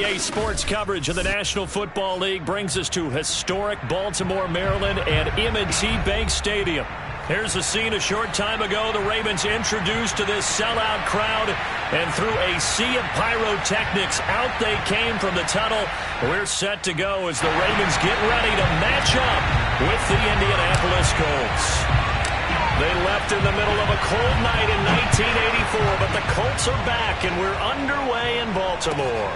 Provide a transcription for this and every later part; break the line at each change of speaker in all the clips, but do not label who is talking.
NBA sports coverage of the National Football League brings us to historic Baltimore, Maryland and M&T Bank Stadium. Here's the scene a short time ago. The Ravens introduced to this sellout crowd, and through a sea of pyrotechnics, out they came from the tunnel. We're set to go as the Ravens get ready to match up with the Indianapolis Colts. They left in the middle of a cold night in 1984, but the Colts are back, and we're underway in Baltimore.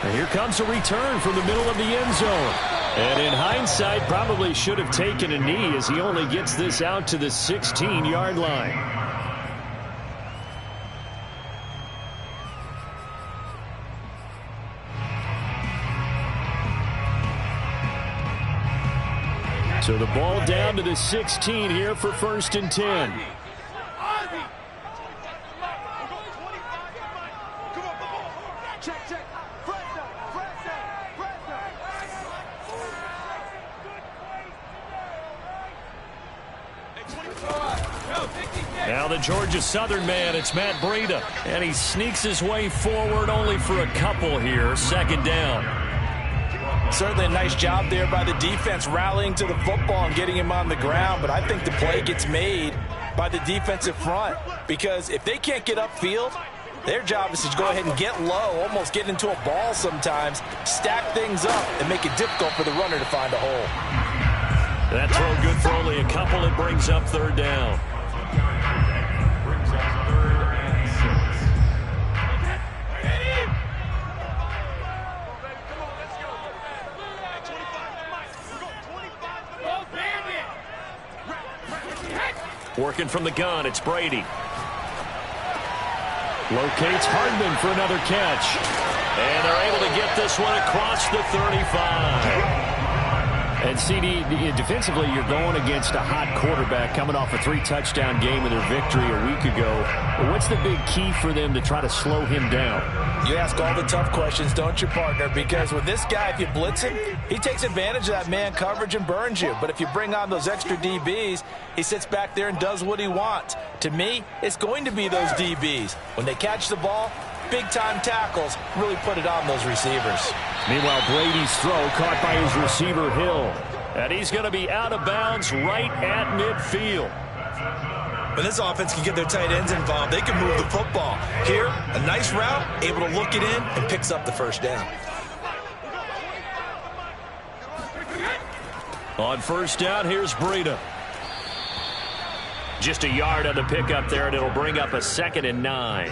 And here comes a return from the middle of the end zone. And in hindsight, probably should have taken a knee as he only gets this out to the 16-yard line. So the ball down to the 16 here for 1st and 10. Now the Georgia Southern man, it's Matt Breida. And he sneaks his way forward only for a couple here. 2nd down.
Certainly a nice job there by the defense rallying to the football and getting him on the ground. But I think the play gets made by the defensive front, because if they can't get upfield, their job is to go ahead and get low, almost get into a ball sometimes, stack things up, and make it difficult for the runner to find a hole.
That throw good for only a couple. It brings up 3rd down. Working from the gun, it's Brady. Locates Hardman for another catch. And they're able to get this one across the 35. And CD, defensively, you're going against a hot quarterback coming off a 3-touchdown game in their victory a week ago. What's the big key for them to try to slow him down?
You ask all the tough questions, don't you, partner? Because with this guy, if you blitz him, he takes advantage of that man coverage and burns you. But if you bring on those extra DBs, he sits back there and does what he wants. To me, it's going to be those DBs. When they catch the ball, big-time tackles really put it on those receivers.
Meanwhile, Brady's throw caught by his receiver, Hill. And he's going to be out of bounds right at midfield.
When this offense can get their tight ends involved, they can move the football. Here, a nice route, able to look it in, and picks up the 1st down.
On 1st down, here's Breida. Just a yard on the pickup there, and it'll bring up a 2nd and 9.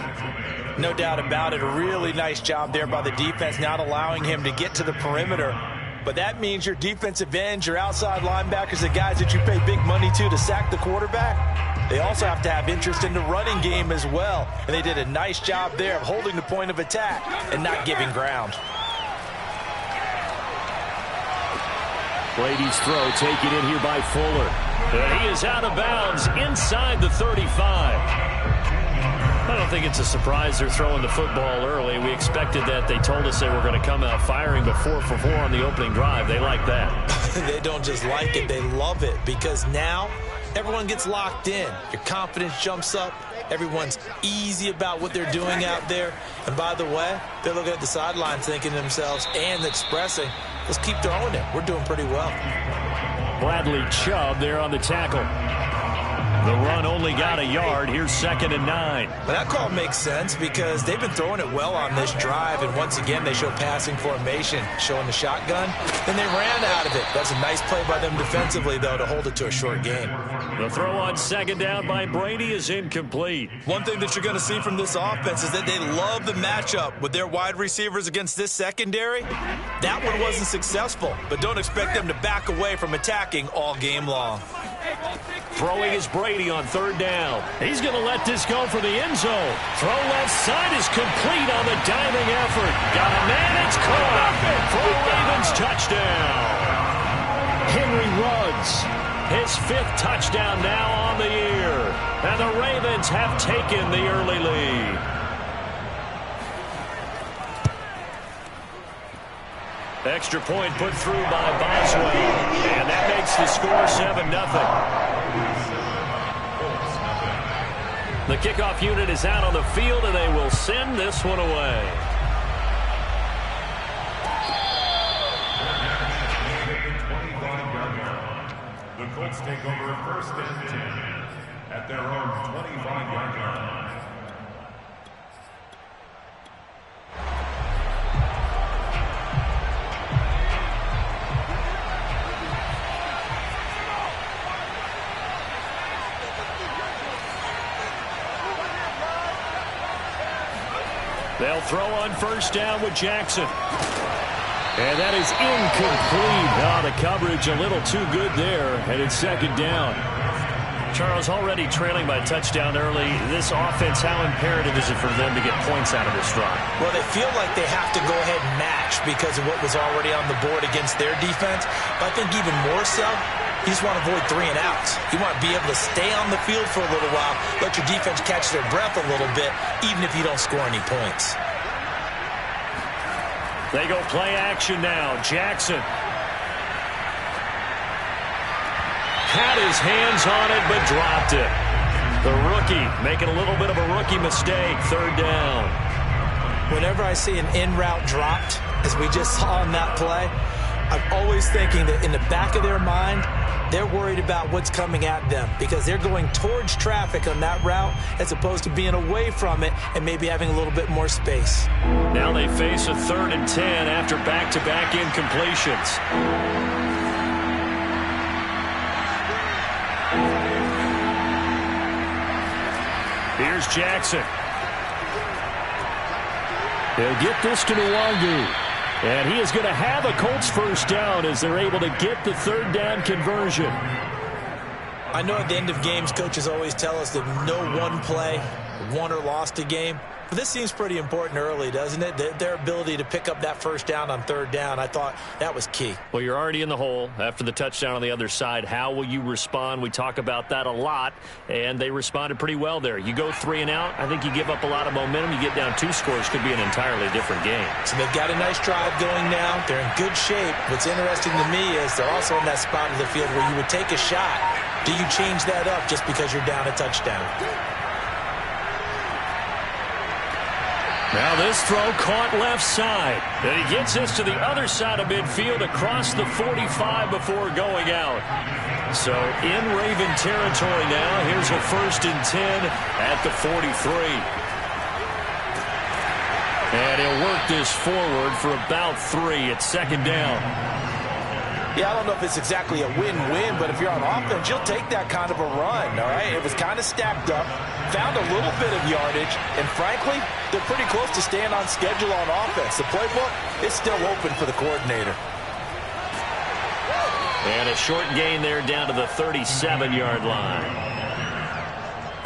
No doubt about it. A really nice job there by the defense, not allowing him to get to the perimeter. But that means your defensive ends, your outside linebackers, the guys that you pay big money to sack the quarterback, they also have to have interest in the running game as well. And they did a nice job there of holding the point of attack and not giving ground.
Brady's throw taken in here by Fuller. And he is out of bounds inside the 35. I don't think it's a surprise they're throwing the football early. We expected that. They told us they were going to come out firing, but 4 for 4 on the opening drive. They like that.
They don't just like it, they love it, because now everyone gets locked in. Your confidence jumps up. Everyone's easy about what they're doing out there. And by the way, they're looking at the sidelines thinking to themselves and expressing, let's keep throwing it. We're doing pretty well.
Bradley Chubb there on the tackle. The run only got a yard. Here's 2nd and 9.
Well, that call makes sense because they've been throwing it well on this drive, and once again they show passing formation, showing the shotgun. Then they ran out of it. That's a nice play by them defensively, though, to hold it to a short game.
The throw on 2nd down by Brady is incomplete.
One thing that you're going to see from this offense is that they love the matchup with their wide receivers against this secondary. That one wasn't successful, but don't expect them to back away from attacking all game long.
Throwing is Brady on 3rd down. He's going to let this go for the end zone. Throw left side is complete on the diving effort. Got a man, it's caught. For a Ravens touchdown. Henry Ruggs, his 5th touchdown now on the year. And the Ravens have taken the early lead. Extra point put through by Boswell. And that makes the score 7-0. The kickoff unit is out on the field, and they will send this one away.
Colts take over first and 10 at their own 25-yard line.
They'll throw on first down with Jackson. And that is incomplete. Oh, the coverage a little too good there, and it's second down. Charles, already trailing by a touchdown early. This offense, how imperative is it for them to get points out of this drive?
Well, they feel like they have to go ahead and match because of what was already on the board against their defense. But I think even more so, you just want to avoid 3 and outs. You want to be able to stay on the field for a little while, let your defense catch their breath a little bit, even if you don't score any points.
They go play action now. Jackson had his hands on it, but dropped it. The rookie making a little bit of a rookie mistake. Third down.
Whenever I see an in-route dropped, as we just saw in that play, I'm always thinking that in the back of their mind, they're worried about what's coming at them because they're going towards traffic on that route as opposed to being away from it and maybe having a little bit more space.
Now they face a 3rd and 10 after back-to-back incompletions. Here's Jackson. They'll get this to Nwangu. And he is going to have a Colts first down as they're able to get the 3rd down conversion.
I know at the end of games, coaches always tell us that no one play won or lost a game. But this seems pretty important early, doesn't it? Their ability to pick up that first down on 3rd down, I thought that was key.
Well, you're already in the hole after the touchdown on the other side. How will you respond? We talk about that a lot, and they responded pretty well there. You go 3 and out, I think you give up a lot of momentum. You get down 2 scores, could be an entirely different game.
So they've got a nice drive going now. They're in good shape. What's interesting to me is they're also in that spot of the field where you would take a shot. Do you change that up just because you're down a touchdown?
Now this throw caught left side. And he gets this to the other side of midfield across the 45 before going out. So in Raven territory now. Here's a 1st and 10 at the 43. And he'll work this forward for about 3 at 2nd down.
Yeah, I don't know if it's exactly a win-win, but if you're on offense, you'll take that kind of a run, all right? It was kind of stacked up, found a little bit of yardage, and frankly, they're pretty close to staying on schedule on offense. The playbook is still open for the coordinator.
And a short gain there down to the 37-yard line.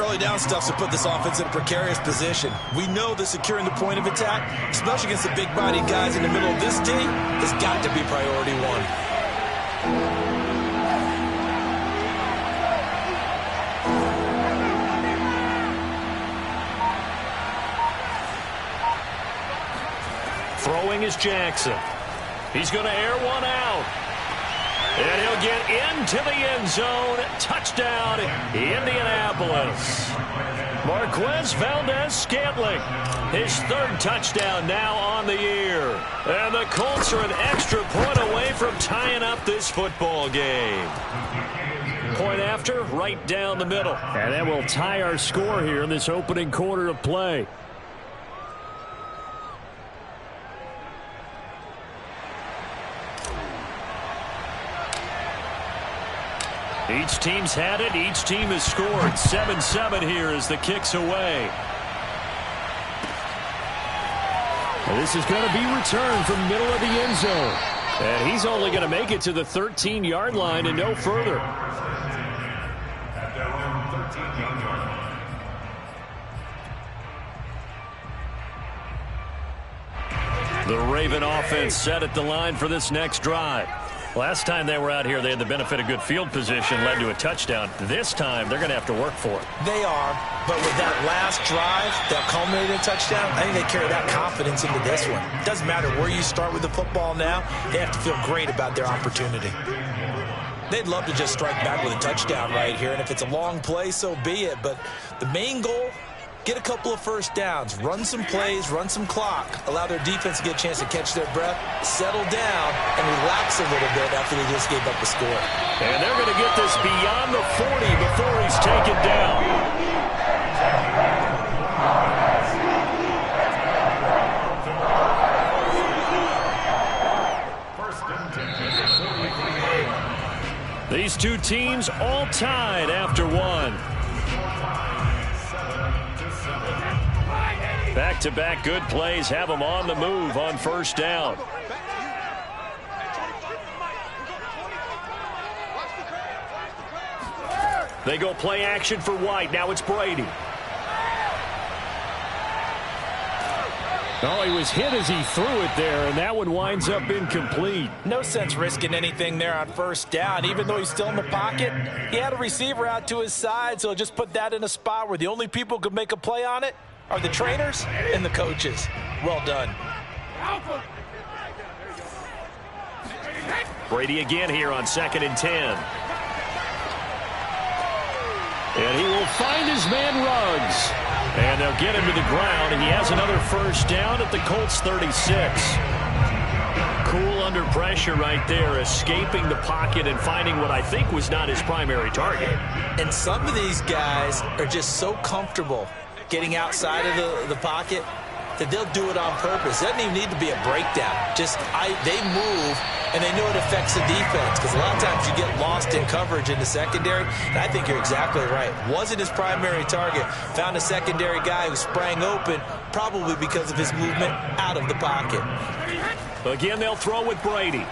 Early down stuffs to put this offense in a precarious position. We know that securing the point of attack, especially against the big-bodied guys in the middle of this team, has got to be priority 1.
Throwing is Jackson. He's going to air one out. And he'll get into the end zone. Touchdown, Indianapolis. Marquez Valdez-Scantling. His 3rd touchdown now on the year. And the Colts are an extra point away from tying up this football game. Point after, right down the middle. And that will tie our score here in this opening quarter of play. Each team's had it. Each team has scored. 7-7 here as the kick's away. And this is going to be returned from middle of the end zone. And he's only going to make it to the 13-yard line and no further.
At their own 13-yard line.
The Raven offense set at the line for this next drive. Last time they were out here, they had the benefit of good field position, led to a touchdown. This time, they're going to have to work for it.
They are, but with that last drive that culminated in a touchdown, I think they carry that confidence into this one. It doesn't matter where you start with the football now. They have to feel great about their opportunity. They'd love to just strike back with a touchdown right here, and if it's a long play, so be it. But the main goal, get a couple of first downs, run some plays, run some clock, allow their defense to get a chance to catch their breath, settle down, and relax a little bit after they just gave up a score.
And they're going to get this beyond the 40 before he's taken down. These two teams all tied after one. Back-to-back good plays have them on the move on first down. They go play action for White. Now it's Brady. Oh, he was hit as he threw it there, and that one winds up incomplete.
No sense risking anything there on first down. Even though he's still in the pocket, he had a receiver out to his side, so just put that in a spot where the only people who could make a play on it are the trainers and the coaches. Well done.
Brady again here on 2nd and 10. And he will find his man Ruggs. And they'll get him to the ground, and he has another first down at the Colts 36. Cool under pressure right there, escaping the pocket and finding what I think was not his primary target.
And some of these guys are just so comfortable getting outside of the pocket that they'll do it on purpose. It doesn't even need to be a breakdown. Just they move, and they know it affects the defense, because a lot of times you get lost in coverage in the secondary, and I think you're exactly right. Wasn't his primary target. Found a secondary guy who sprang open, probably because of his movement out of the pocket.
Again, they'll throw with Brady.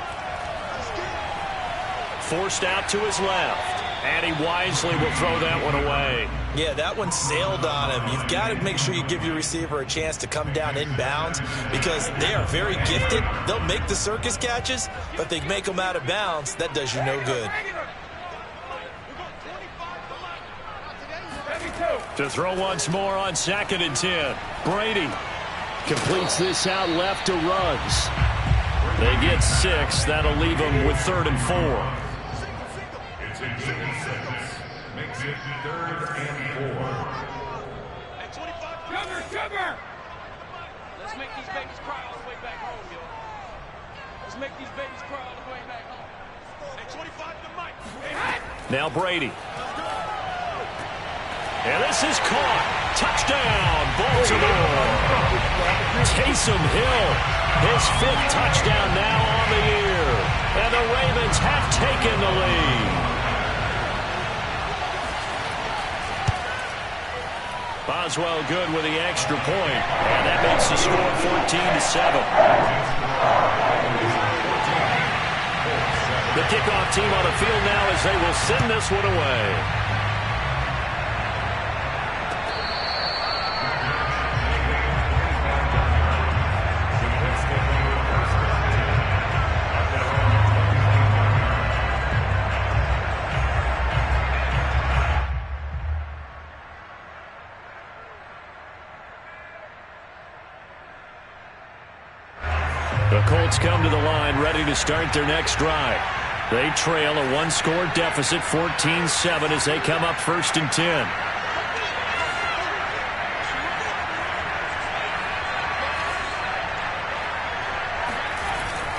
Forced out to his left. And he wisely will throw that one away.
Yeah, that one sailed on him. You've got to make sure you give your receiver a chance to come down inbounds, because they are very gifted. They'll make the circus catches, but they make them out of bounds. That does you no good.
To throw once more on 2nd and 10. Brady completes this out left to Ruggs. They get 6. That'll leave them with 3rd and 4.
Makes it 3rd and 4.
Cover! Let's make these babies cry all the way back home, yo. Let's make these babies cry all the way back home. Hey, 25 to Mike. Hey,
now Brady. And this is caught. Touchdown, Baltimore. Taysom Hill, his 5th touchdown now on the year. And the Ravens have taken the lead. Boswell good with the extra point, and that makes the score 14-7. The kickoff team on the field now as they will send this one away. The Colts come to the line ready to start their next drive. They trail a 1-score deficit, 14-7, as they come up 1st and 10.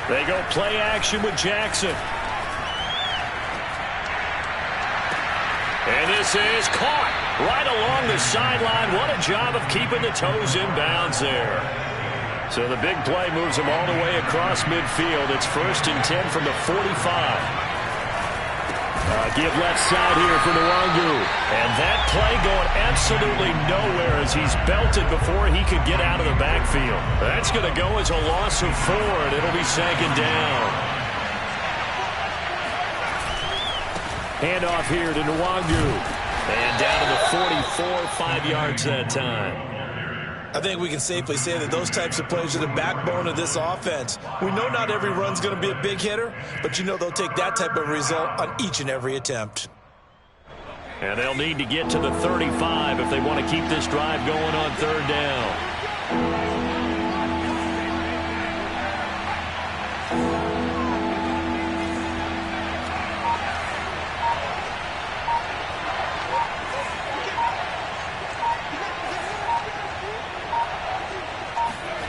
They go play action with Jackson. And this is caught right along the sideline. What a job of keeping the toes in bounds there. So the big play moves them all the way across midfield. It's 1st and 10 from the 45. Give left side here for Nwangu. And that play going absolutely nowhere as he's belted before he could get out of the backfield. That's going to go as a loss of 4, and it'll be 2nd down. Handoff here to Nwangu. And down to the 44, 5 yards that time.
I think we can safely say that those types of plays are the backbone of this offense. We know not every run's going to be a big hitter, but you know they'll take that type of result on each and every attempt.
And they'll need to get to the 35 if they want to keep this drive going on 3rd down.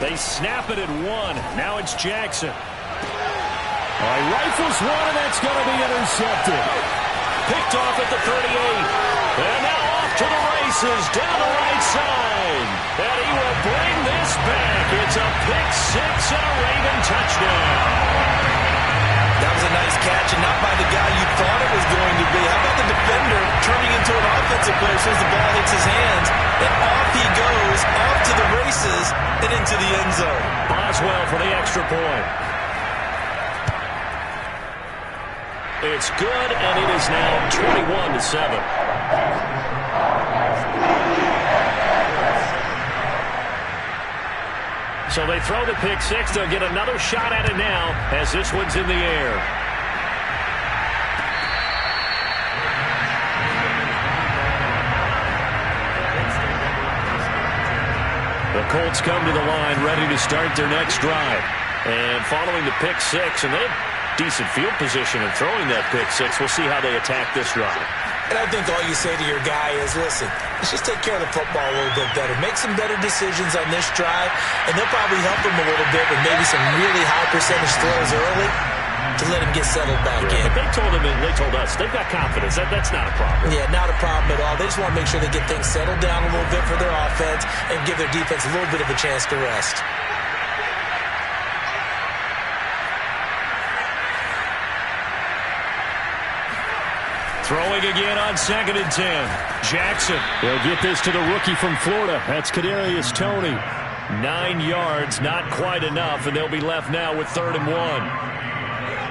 They snap it at 1. Now it's Jackson. He rifles one, and that's going to be intercepted. Picked off at the 38. And now off to the races down the right side. And he will bring this back. It's a pick six and a Raven touchdown.
That was a nice catch, and not by the guy you thought it was going to be. How about the defender turning into an offensive player as soon as the ball hits his hands? And off he goes, off to the races, and into the end zone.
Boswell for the extra point. It's good, and it is now 21-7. So they throw the pick six. They'll get another shot at it now as this one's in the air. The Colts come to the line ready to start their next drive. And following the pick six, and they have decent field position in throwing that pick six. We'll see how they attack this drive.
And I think all you say to your guy is, listen, let's just take care of the football a little bit better. Make some better decisions on this drive, and they'll probably help him a little bit with maybe some really high percentage throws early to let him get settled back in.
But they told us, they've got confidence. That's not a problem.
Yeah, not a problem at all. They just want to make sure they get things settled down a little bit for their offense and give their defense a little bit of a chance to rest.
Throwing again on 2nd and 10. Jackson will get this to the rookie from Florida. That's Kadarius Toney. 9 yards, not quite enough, and they'll be left now with 3rd and 1.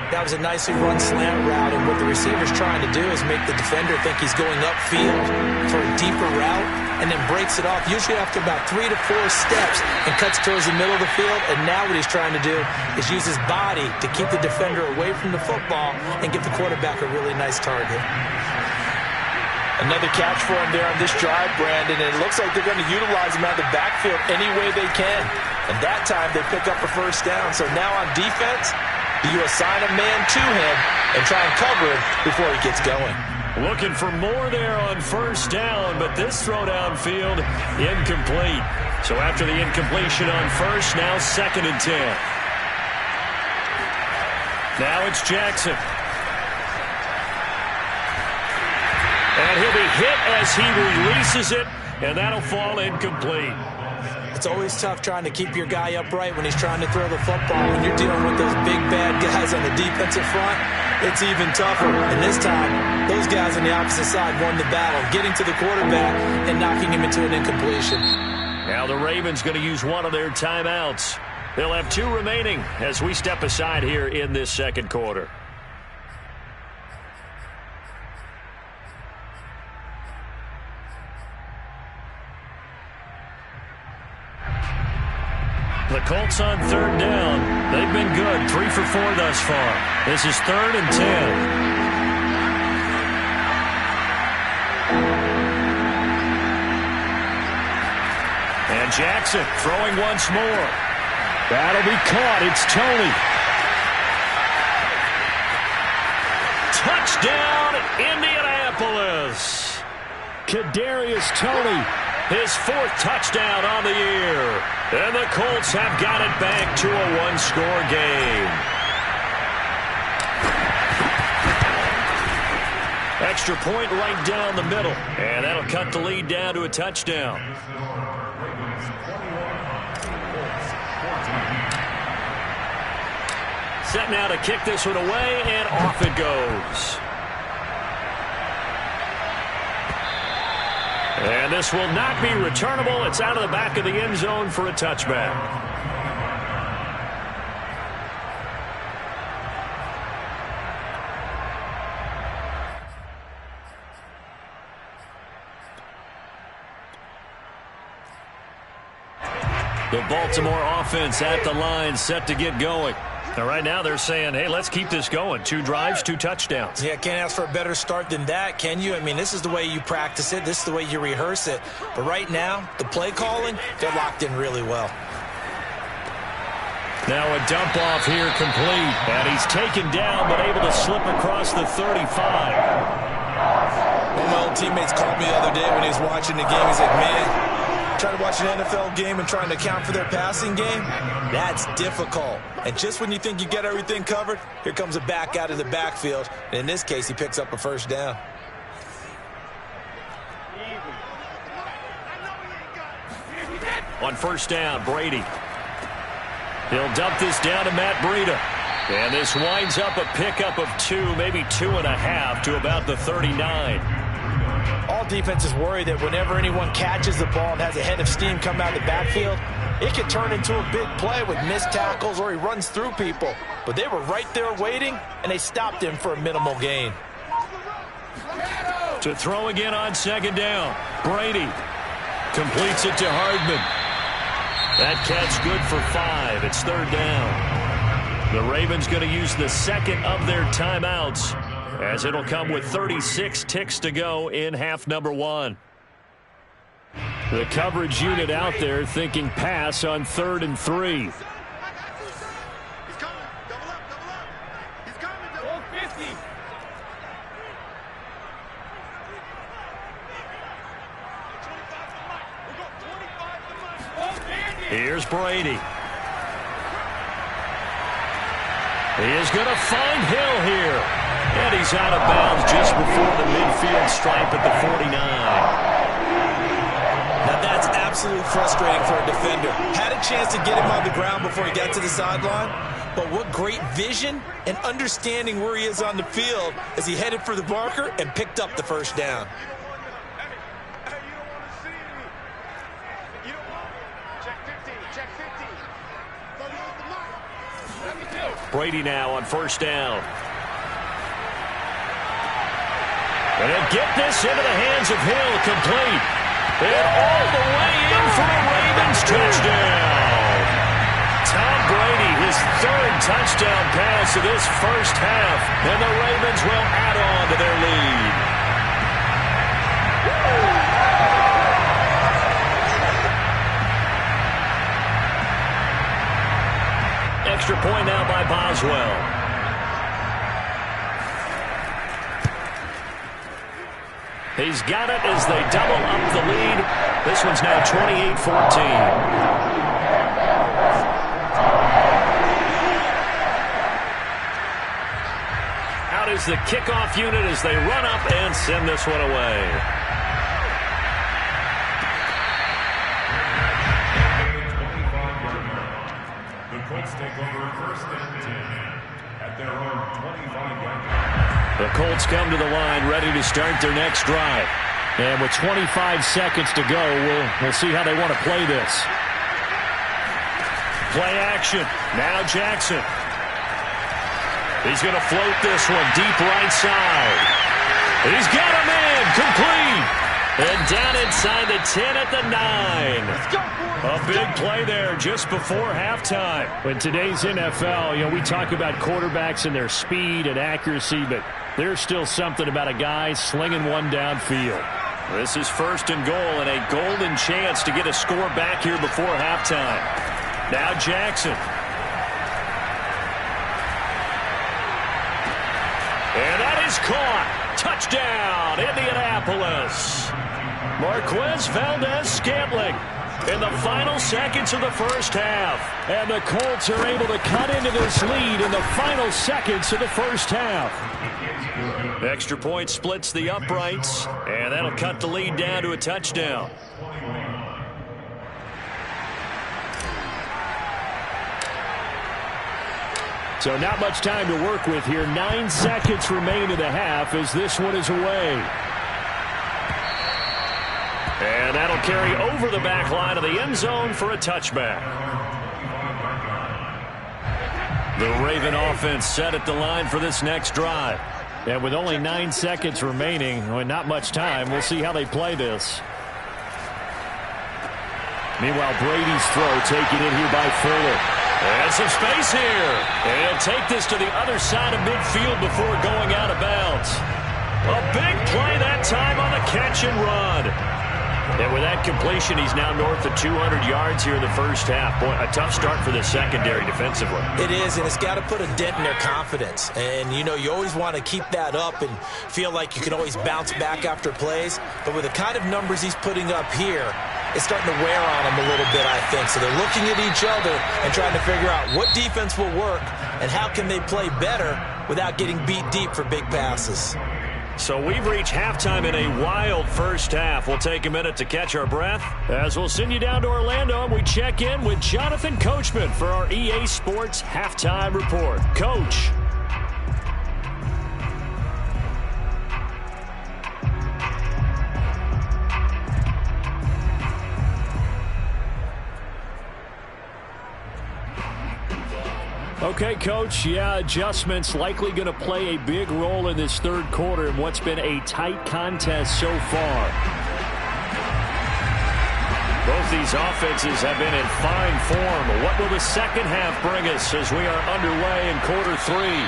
That was a nicely run slant route, and what the receiver's trying to do is make the defender think he's going upfield for a deeper route, and then breaks it off, usually after about 3 to 4 steps, and cuts towards the middle of the field. And now what he's trying to do is use his body to keep the defender away from the football and give the quarterback a really nice target.
Another catch for him there on this drive, Brandon, and it looks like they're going to utilize him out of the backfield any way they can. And that time they pick up a first down. So now on defense, you assign a man to him and try and cover him before he gets going.
Looking for more there on first down, but this throw downfield incomplete. So after the incompletion on first, now 2nd and 10. Now it's Jackson. And he'll be hit as he releases it, and that'll fall incomplete.
It's always tough trying to keep your guy upright when he's trying to throw the football. When you're dealing with those big, bad guys on the defensive front, it's even tougher. And this time, those guys on the opposite side won the battle, getting to the quarterback and knocking him into an incompletion.
Now the Ravens going to use one of their timeouts. They'll have 2 remaining as we step aside here in this second quarter. The Colts on 3rd down. They've been good. 3 for 4 thus far. This is 3rd and 10. And Jackson throwing once more. That'll be caught. It's Toney. Touchdown, Indianapolis. Kadarius Toney. His 4th touchdown on the year. And the Colts have got it back to a 1-score game. Extra point right down the middle. And that'll cut the lead down to a touchdown. Set now to kick this one away, and off it goes. And this will not be returnable. It's out of the back of the end zone for a touchback. The Baltimore offense at the line, set to get going. Now, right now they're saying, hey, let's keep this going. 2 drives, 2 touchdowns.
Yeah, can't ask for a better start than that, can you? I mean, this is the way you practice it. This is the way you rehearse it. But right now, the play calling, they're locked in really well.
Now a dump off here complete. And he's taken down, but able to slip across the 35.
One of my old teammates called me the other day when he was watching the game. He's like, man, trying to watch an NFL game and trying to account for their passing game? That's difficult. And just when you think you get everything covered, here comes a back out of the backfield. And in this case, he picks up a first down.
On first down, Brady. He'll dump this down to Matt Breida. And this winds up a pickup of 2, maybe 2.5 to about the 39.
All defenses worry that whenever anyone catches the ball and has a head of steam come out of the backfield, it could turn into a big play with missed tackles or he runs through people. But they were right there waiting, and they stopped him for a minimal gain.
To throw again on second down. Brady completes it to Hardman. That catch good for 5. It's third down. The Ravens going to use the second of their timeouts, as it'll come with 36 ticks to go in half number 1. The coverage unit out there thinking pass on 3rd and 3.
He's coming. Double up. He's coming. Double 50.
Here's Brady. He is going to find Hill here. And he's out of bounds just before the midfield stripe at the 49.
Now that's absolutely frustrating for a defender. Had a chance to get him on the ground before he got to the sideline, but what great vision and understanding where he is on the field as he headed for the marker and picked up the first down.
Brady now on first down. And he'll get this into the hands of Hill, complete. And all the way in for a Ravens touchdown. Tom Brady, his 3rd touchdown pass of this first half. And the Ravens will add on to their lead. Extra point now by Boswell. He's got it as they double up the lead. This one's now 28-14. Out is the kickoff unit as they run up and send this one away.
Colts take over first and 10 at their own 25-yard line.
The Colts come to the line ready to start their next drive. And with 25 seconds to go, we'll see how they want to play this. Play action. Now Jackson. He's going to float this one deep right side. He's got him in. Complete. And down inside the 10 at the 9. A big play there just before halftime. In today's NFL, we talk about quarterbacks and their speed and accuracy, but there's still something about a guy slinging one downfield. This is first and goal and a golden chance to get a score back here before halftime. Now Jackson. And that is caught. Touchdown, Indianapolis. Marquez Valdez-Scantling in the final seconds of the first half. And the Colts are able to cut into this lead in the final seconds of the first half. Extra point splits the uprights, and that'll cut the lead down to a touchdown. So not much time to work with here. 9 seconds remain in the half as this one is away. And that'll carry over the back line of the end zone for a touchback. The Raven offense set at the line for this next drive. And with only 9 seconds remaining, and not much time, we'll see how they play this. Meanwhile, Brady's throw taken in here by Fuller. And some space here. And he'll take this to the other side of midfield before going out of bounds. A big play that time on the catch and run. And with that completion, he's now north of 200 yards here in the first half. Boy, a tough start for the secondary defensively.
It is, and it's got to put a dent in their confidence. And, you always want to keep that up and feel like you can always bounce back after plays. But with the kind of numbers he's putting up here, is starting to wear on them a little bit, I think. So they're looking at each other and trying to figure out what defense will work and how can they play better without getting beat deep for big passes.
So we've reached halftime in a wild first half. We'll take a minute to catch our breath as we'll send you down to Orlando and we check in with Jonathan Coachman for our EA Sports Halftime Report. Coach. Okay, Coach, yeah, adjustments likely going to play a big role in this third quarter in what's been a tight contest so far. Both these offenses have been in fine form. What will the second half bring us as we are underway in quarter three?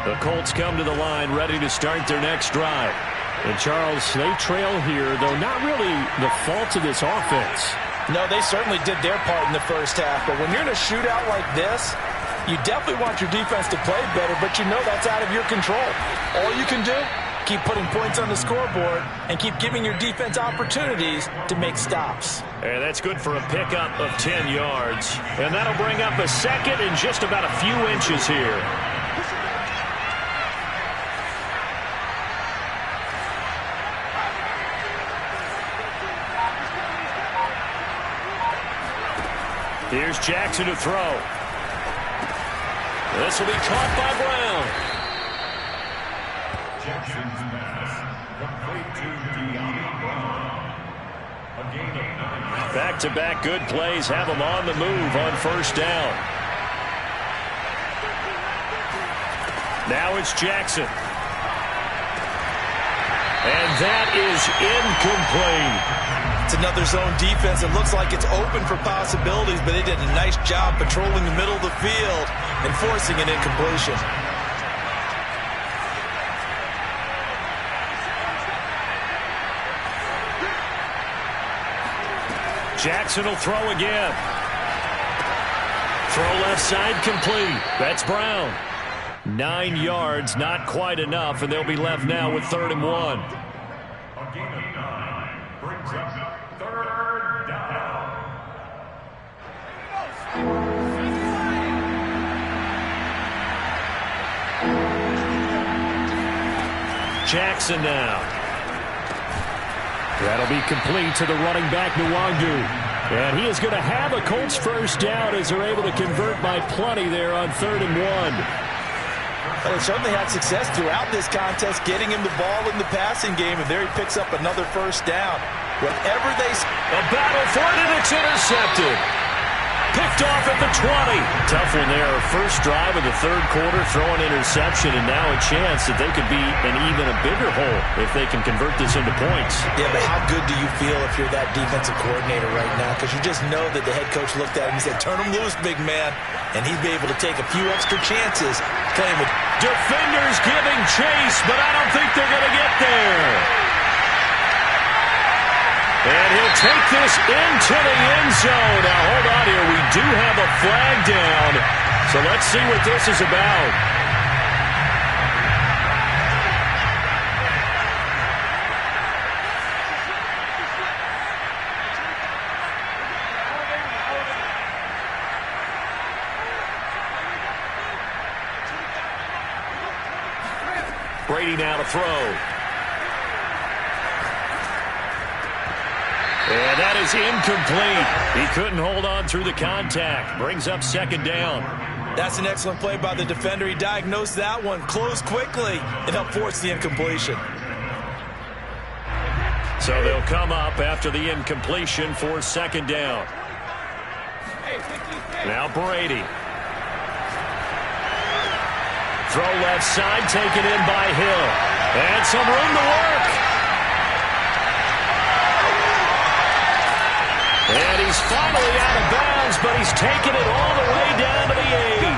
The Colts come to the line ready to start their next drive. And Charles, they trail here, though not really the fault of this offense.
No, they certainly did their part in the first half. But when you're in a shootout like this, you definitely want your defense to play better, but you know that's out of your control. All you can do, keep putting points on the scoreboard and keep giving your defense opportunities to make stops.
And that's good for a pickup of 10 yards. And that'll bring up a second and just about a few inches here. Here's Jackson to throw. This will be caught by Brown.
Jackson's pass complete to De'Ami Brown. A gain of 9.
Back-to-back good plays have them on the move on first down. Now it's Jackson. And that is incomplete.
It's another zone defense. It looks like it's open for possibilities, but they did a nice job patrolling the middle of the field and forcing an incompletion.
Jackson will throw again. Throw left side complete. That's Brown. 9 yards, not quite enough, and they'll be left now with 3rd and 1.
A gain of 9 brings up 3rd down.
Jackson now. That'll be complete to the running back, Nwangu. And he is going to have a Colts first down as they're able to convert by plenty there on 3rd and 1.
Well, they certainly had success throughout this contest getting him the ball in the passing game, and there he picks up another first down. Whatever they...
A battle for it, and it's intercepted. Picked off at the 20. Tough one there. First drive of the third quarter, throwing interception, and now a chance that they could be in even a bigger hole if they can convert this into points.
Yeah, but how good do you feel if you're that defensive coordinator right now? Because you just know that the head coach looked at him and said, turn him loose, big man. And he'd be able to take a few extra chances playing with...
Defenders giving chase, but I don't think they're going to get there. And he'll take this into the end zone. Now, hold on here. We do have a flag down. So let's see what this is about. Brady now to throw. And that is incomplete. He couldn't hold on through the contact. Brings up 2nd down.
That's an excellent play by the defender. He diagnosed that one, closed quickly, and helped force the incompletion.
So they'll come up after the incompletion for 2nd down. Now Brady. Throw left side, taken in by Hill. And some room to work. he's finally out of bounds, but he's taken it all the way down to the 8.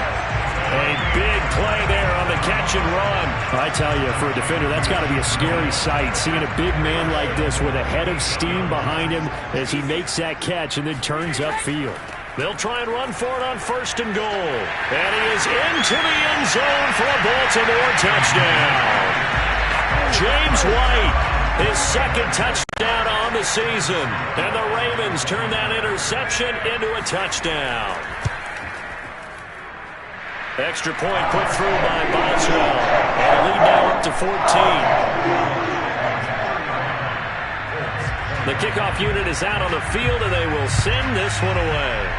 A big play there on the catch and run. I tell you, for a defender, that's got to be a scary sight, seeing a big man like this with a head of steam behind him as he makes that catch and then turns upfield. They'll try and run for it on 1st and goal. And he is into the end zone for a Baltimore touchdown. James White, his 2nd touchdown on the season. And the Ravens turn that interception into a touchdown. Extra point put through by Boswell. And a lead now up to 14. The kickoff unit is out on the field, and they will send this one away.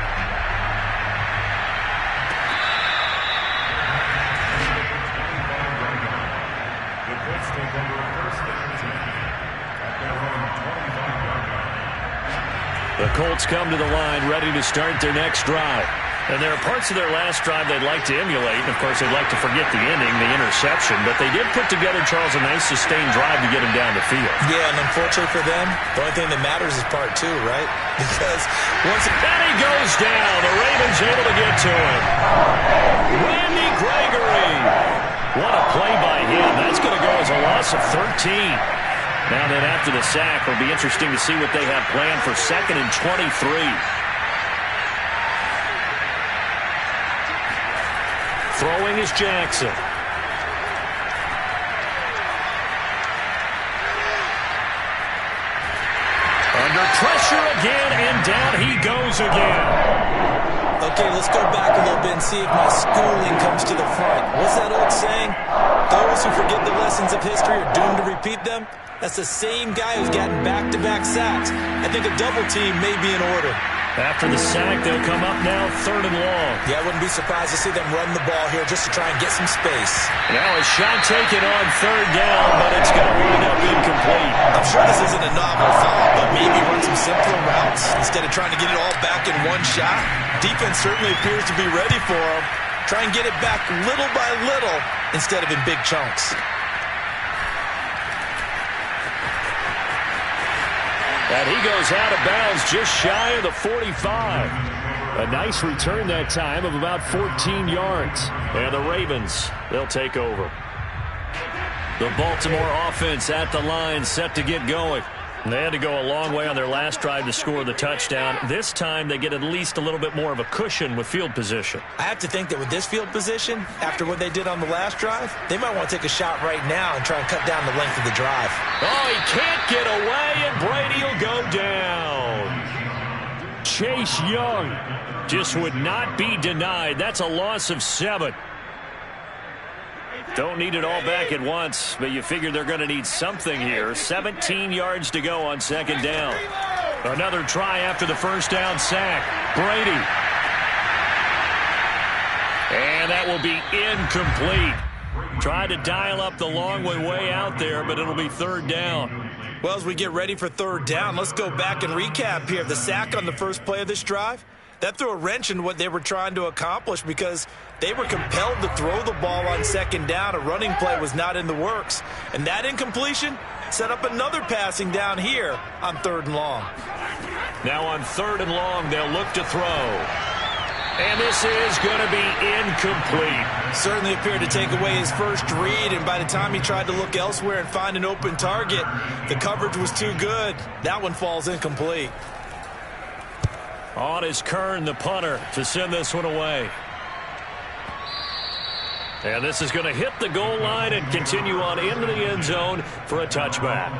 The Colts come to the line ready to start their next drive. And there are parts of their last drive they'd like to emulate. And, of course, they'd like to forget the ending, the interception. But they did put together, Charles, a nice sustained drive to get him down the field. Yeah, and unfortunately for them, the only thing that matters is part 2, right? Because once then he goes down, the Ravens able to get to him. Randy Gregory. What a play by him. That's going to go as a loss of 13. Now then, after the sack, it'll be interesting to see what they have planned for 2nd and 23. Throwing is Jackson. Under pressure again, and down he goes again. Okay, let's go back a little bit and see if my schooling comes to the front. What's that old saying? Those who forget the lessons of history are doomed to repeat them. That's the same guy who's gotten back-to-back sacks. I think a double team may be in order. After the sack, they'll come up now 3rd and long. Yeah, I wouldn't be surprised to see them run the ball here just to try and get some space. Now a shot taken on 3rd down, but it's going to wind up incomplete. I'm sure this isn't a novel thought, but maybe run some simpler routes instead of trying to get it all back in one shot. Defense certainly appears to be ready for him. Try and get it back little by little instead of in big chunks. And he goes out of bounds just shy of the 45. A nice return that time of about 14 yards. And the Ravens, they'll take over. The Baltimore offense at the line, set to get going. They had to go a long way on their last drive to score the touchdown. This time they get at least a little bit more of a cushion with field position. I have to think that with this field position, after what they did on the last drive, they might want to take a shot right now and try and cut down the length of the drive. Oh, he can't get away, and Brady will go down. Chase Young just would not be denied. That's a loss of 7. Don't need it all back at once, but you figure they're going to need something here. 17 yards to go on 2nd down. Another try after the 1st down sack. Brady. And that will be incomplete. Tried to dial up the long way out there, but it'll be 3rd down. Well, as we get ready for 3rd down, let's go back and recap here. The sack on the first play of this drive, that threw a wrench in what they were trying to accomplish because they were compelled to throw the ball on 2nd down. A running play was not in the works. And that incompletion set up another passing down here on 3rd and long. Now on 3rd and long, they'll look to throw. And this is going to be incomplete. Certainly appeared to take away his first read, and by the time he tried to look elsewhere and find an open target, the coverage was too good. That one falls incomplete. On is Kern, the punter, to send this one away. And this is going to hit the goal line and continue on into the end zone for a touchback.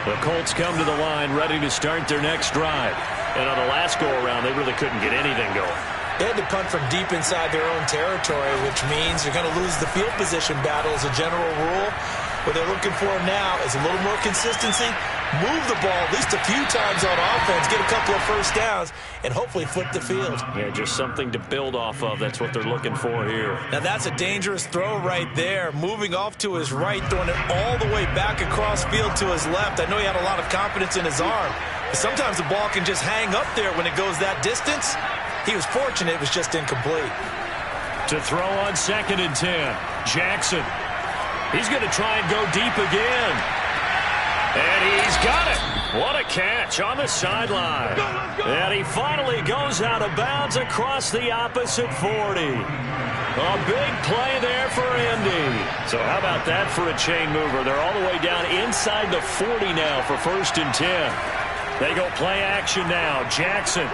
The Colts come to the line ready to start their next drive. And on the last go-around, they really couldn't get anything going. They had to punt from deep inside their own territory, which means they're going to lose the field position battle as a general rule. What they're looking for now is a little more consistency, move the ball at least a few times on offense, get a couple of first downs, and hopefully flip the field. Yeah, just something to build off of. That's what they're looking for here. Now, that's a dangerous throw right there. Moving off to his right, throwing it all the way back across field to his left. I know he had a lot of confidence in his arm, but sometimes the ball can just hang up there when it goes that distance. He was fortunate it was just incomplete. To throw on 2nd and 10, Jackson. He's going to try and go deep again. And he's got it. What a catch on the sideline. And he finally goes out of bounds across the opposite 40. A big play there for Indy. So how about that for a chain mover? They're all the way down inside the 40 now for 1st and 10. They go play action now. Jackson.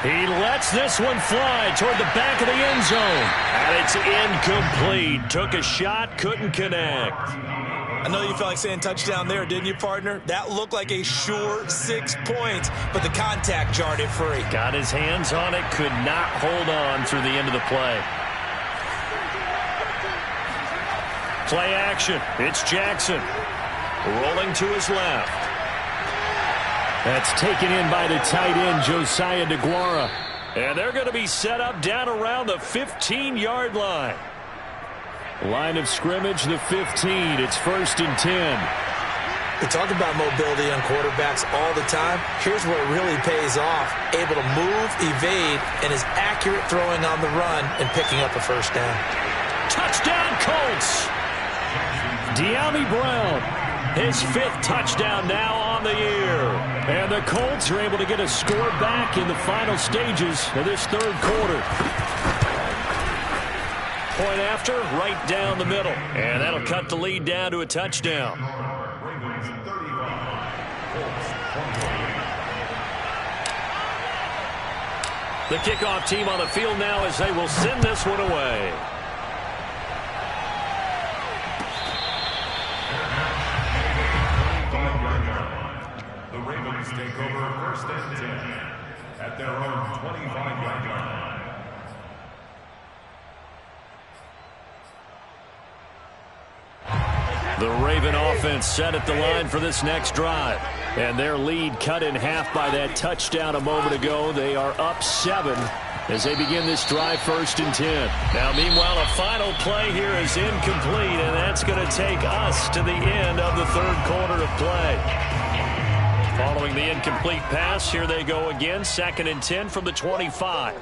He lets this one fly toward the back of the end zone. And it's incomplete. Took a shot, couldn't connect.
I know you felt like saying touchdown there, didn't you, partner? That looked like a sure 6 points, but the contact jarred it free.
Got his hands on it, could not hold on through the end of the play. Play action. It's Jackson. Rolling to his left. That's taken in by the tight end, Josiah DeGuara. And they're going to be set up down around the 15-yard line. Line of scrimmage, the 15. It's 1st and 10.
We talk about mobility on quarterbacks all the time. Here's where it really pays off. Able to move, evade, and is accurate throwing on the run and picking up a 1st down.
Touchdown, Colts! De'Ami Brown, his 5th touchdown now on the year. And the Colts are able to get a score back in the final stages of this 3rd quarter. Point after, right down the middle. And that'll cut the lead down to a touchdown. The kickoff team on the field now as they will send this one away.
The Ravens take over 1st and 10 at their own 25-yard line.
The Raven offense set at the line for this next drive. And their lead cut in half by that touchdown a moment ago. They are up 7 as they begin this drive 1st and 10. Now, meanwhile, a final play here is incomplete, and that's going to take us to the end of the 3rd quarter of play. Following the incomplete pass, here they go again. 2nd and 10 from the 25.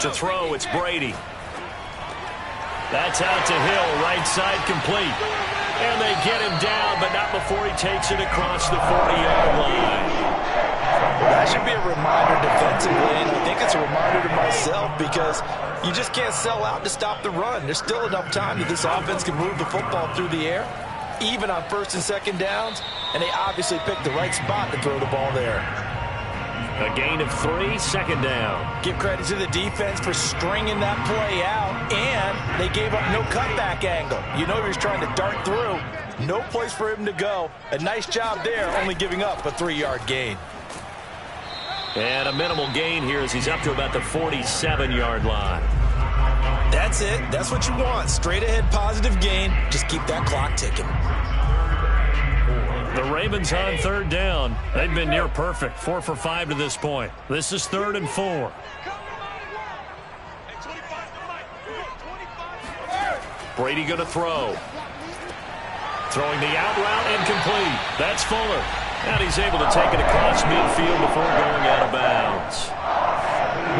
To throw, it's Brady. That's out to Hill, right side complete. And they get him down, but not before he takes it across the 40-yard line.
Well, that should be a reminder defensively, and I think it's a reminder to myself because you just can't sell out to stop the run. There's still enough time that this offense can move the football through the air, even on 1st and 2nd downs, and they obviously picked the right spot to throw the ball there.
A gain of 3, 2nd down.
Give credit to the defense for stringing that play out, and they gave up no cutback angle. You know he was trying to dart through. No place for him to go. A nice job there, only giving up a 3-yard gain.
And a minimal gain here as he's up to about the 47-yard line.
That's it. That's what you want. Straight ahead positive gain. Just keep that clock ticking.
The Ravens on 3rd down. They've been near perfect. 4 for 5 to this point. This is 3rd and 4. Brady going to throw. Throwing the out route incomplete. That's Fuller. And he's able to take it across midfield before going out of bounds.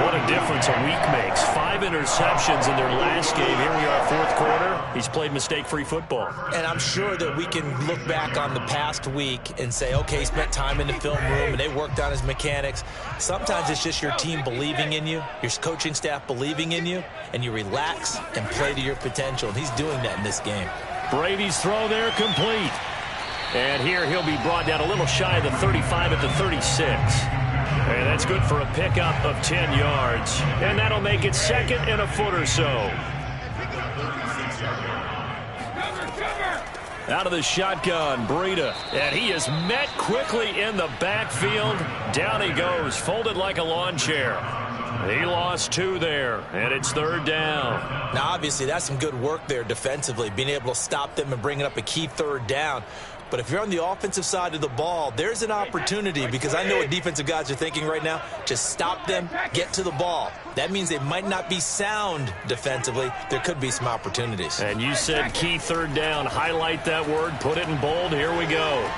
What a difference a week makes. 5 interceptions in their last game. Here we are, 4th quarter. He's played mistake-free football.
And I'm sure that we can look back on the past week and say, okay, he spent time in the film room and they worked on his mechanics. Sometimes it's just your team believing in you, your coaching staff believing in you, and you relax and play to your potential. And he's doing that in this game.
Brady's throw there complete. And here he'll be brought down a little shy of the 35 at the 36. And that's good for a pickup of 10 yards. And that'll make it 2nd and a foot or so. Out of the shotgun, Breida. And he is met quickly in the backfield. Down he goes, folded like a lawn chair. He lost 2 there, and it's 3rd down.
Now, obviously, that's some good work there defensively, being able to stop them and bringing up a key 3rd down. But if you're on the offensive side of the ball, there's an opportunity because I know what defensive guys are thinking right now. Just stop them, get to the ball. That means they might not be sound defensively. There could be some opportunities.
And you said key 3rd down. Highlight that word. Put it in bold. Here we go.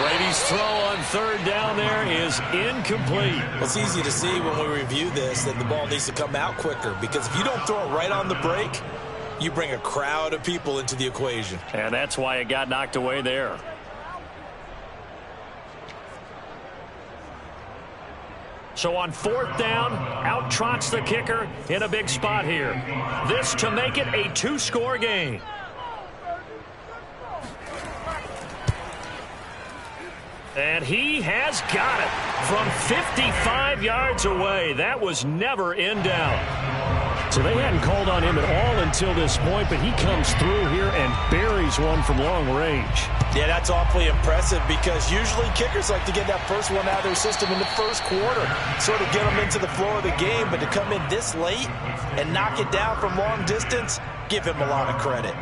Brady's throw on 3rd down there is incomplete.
Well, it's easy to see when we review this that the ball needs to come out quicker because if you don't throw it right on the break, you bring a crowd of people into the equation.
And that's why it got knocked away there. So on 4th down, out trots the kicker in a big spot here. This to make it a 2-score game. And he has got it from 55 yards away. That was never in doubt. So they hadn't called on him at all until this point, but he comes through here and buries one from long range.
Yeah, that's awfully impressive because usually kickers like to get that first one out of their system in the first quarter, sort of get them into the flow of the game, but to come in this late and knock it down from long distance, give him a lot of credit.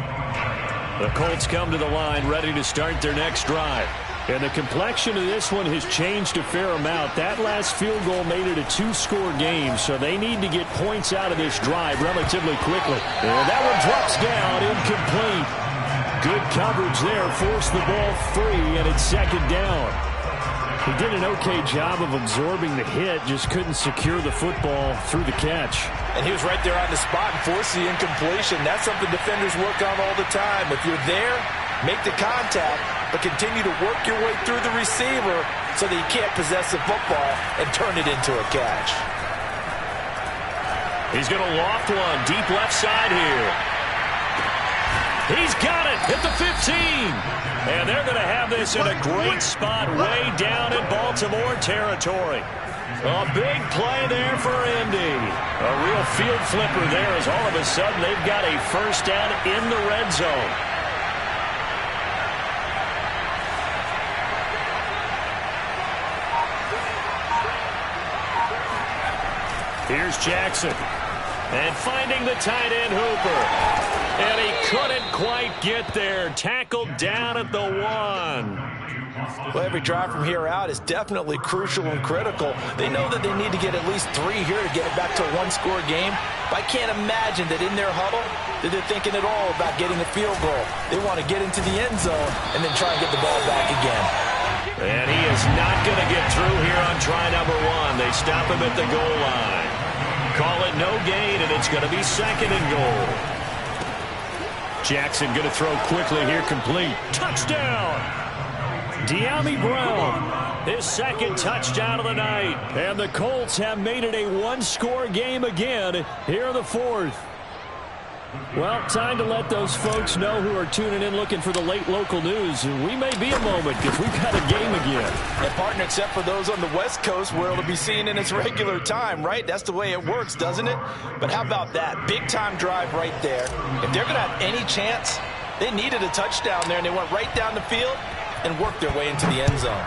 The Colts come to the line ready to start their next drive. And the complexion of this one has changed a fair amount. That last field goal made it a 2-score game, so they need to get points out of this drive relatively quickly. And that one drops down, incomplete. Good coverage there, forced the ball free, and it's 2nd down. He did an okay job of absorbing the hit, just couldn't secure the football through the catch.
And he was right there on the spot and forced the incompletion. That's something defenders work on all the time. If you're there, make the contact, but continue to work your way through the receiver so that you can't possess the football and turn it into a catch.
He's going to loft one deep left side here. He's got it at the 15. And they're going to have this in a great spot way down in Baltimore territory. A big play there for Indy. A real field flipper there as all of a sudden they've got a first down in the red zone. Here's Jackson. And finding the tight end Hooper. And he couldn't quite get there. Tackled down at the 1.
Well, every drive from here out is definitely crucial and critical. They know that they need to get at least 3 here to get it back to a 1-score game. But I can't imagine that in their huddle that they're thinking at all about getting a field goal. They want to get into the end zone and then try and get the ball back again.
And he is not going to get through here on try number 1. They stop him at the goal line. Call it no gain, and it's going to be 2nd and goal. Jackson going to throw quickly here, complete. Touchdown! De'Ami Brown, his 2nd touchdown of the night. And the Colts have made it a 1-score game again here in the 4th. Well, time to let those folks know who are tuning in looking for the late local news. We may be a moment because we've got a game again.
And partner, except for those on the West Coast where it'll be seen in its regular time, right? That's the way it works, doesn't it? But how about that? Big-time drive right there. If they're going to have any chance, they needed a touchdown there, and they went right down the field and worked their way into the end zone.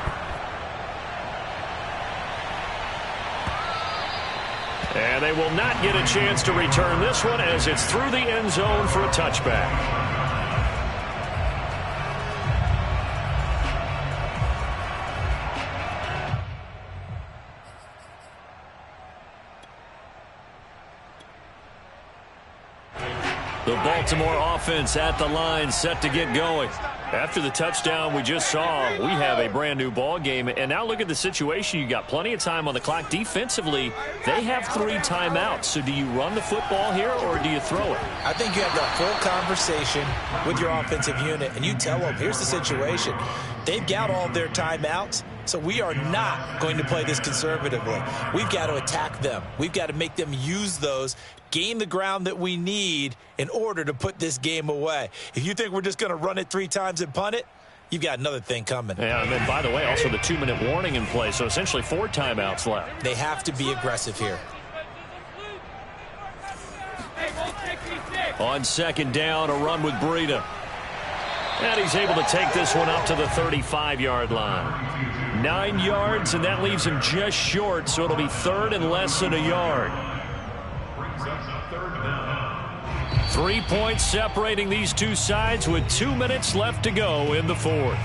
And they will not get a chance to return this one as it's through the end zone for a touchback. The Baltimore offense at the line, set to get going. After the touchdown we just saw, we have a brand new ball game. And now look at the situation. You got plenty of time on the clock. Defensively, they have 3 timeouts. So do you run the football here or do you throw it?
I think you have that full conversation with your offensive unit, and you tell them, here's the situation. They've got all of their timeouts, so we are not going to play this conservatively. We've got to attack them. We've got to make them use those, gain the ground that we need in order to put this game away. If you think we're just going to run it 3 times and punt it, you've got another thing coming.
Yeah, and then, by the way, also the 2-minute warning in play, so essentially 4 timeouts left.
They have to be aggressive here.
On 2nd down, a run with Breida. And he's able to take this one up to the 35-yard line. 9 yards, and that leaves him just short, so it'll be 3rd and less than a yard. 3 points separating these two sides with 2 minutes left to go in the 4th.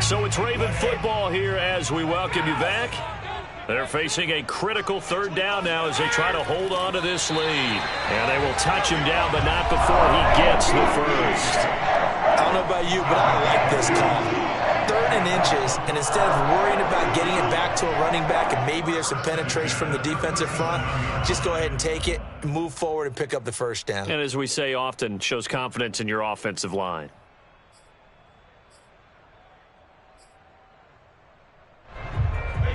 So it's Raven football here as we welcome you back. They're facing a critical 3rd down now as they try to hold on to this lead. And they will touch him down, but not before he gets the first.
I don't know about you, but I like this call. 3rd in inches, and instead of worrying about getting it back to a running back and maybe there's some penetration from the defensive front, just go ahead and take it, move forward, and pick up the first down.
And as we say often, shows confidence in your offensive line.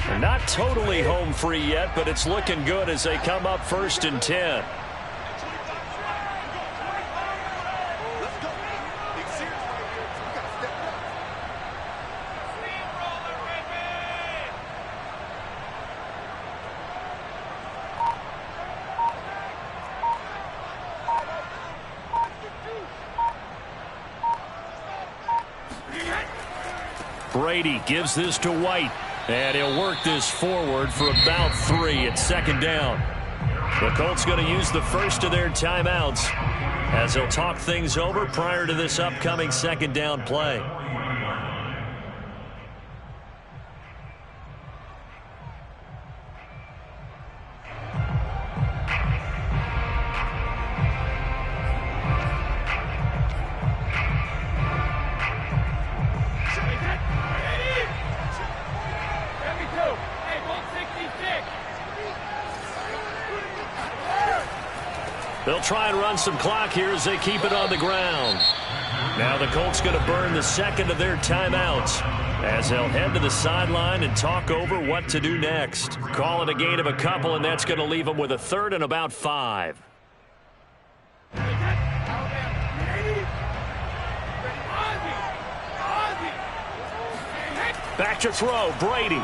And not totally home free yet, but it's looking good as they come up 1st and 10. Brady gives this to White, and he'll work this forward for about 3 at 2nd down. The Colts going to use the first of their timeouts as they'll talk things over prior to this upcoming 2nd down play. They'll try and run some clock here as they keep it on the ground. Now the Colts going to burn the second of their timeouts as they'll head to the sideline and talk over what to do next. Call it a gain of a couple, and that's going to leave them with a 3rd and about 5. Back to throw, Brady.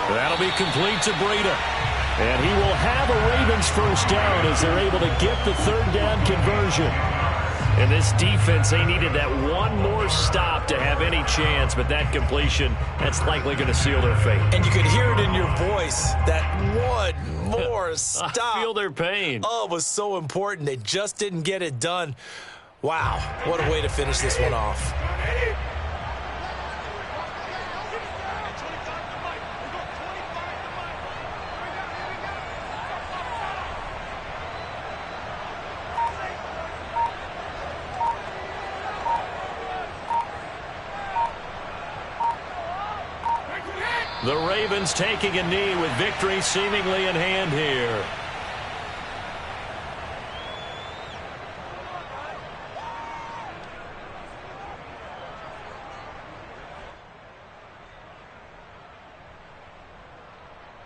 That'll be complete to Breida. And he will have a Ravens first down as they're able to get the 3rd down conversion. And this defense, they needed that one more stop to have any chance, but that completion, that's likely going to seal their fate.
And you could hear it in your voice, that one more stop.
I feel their pain.
Oh, it was so important. They just didn't get it done. Wow, what a way to finish this one off.
The Ravens taking a knee with victory seemingly in hand here.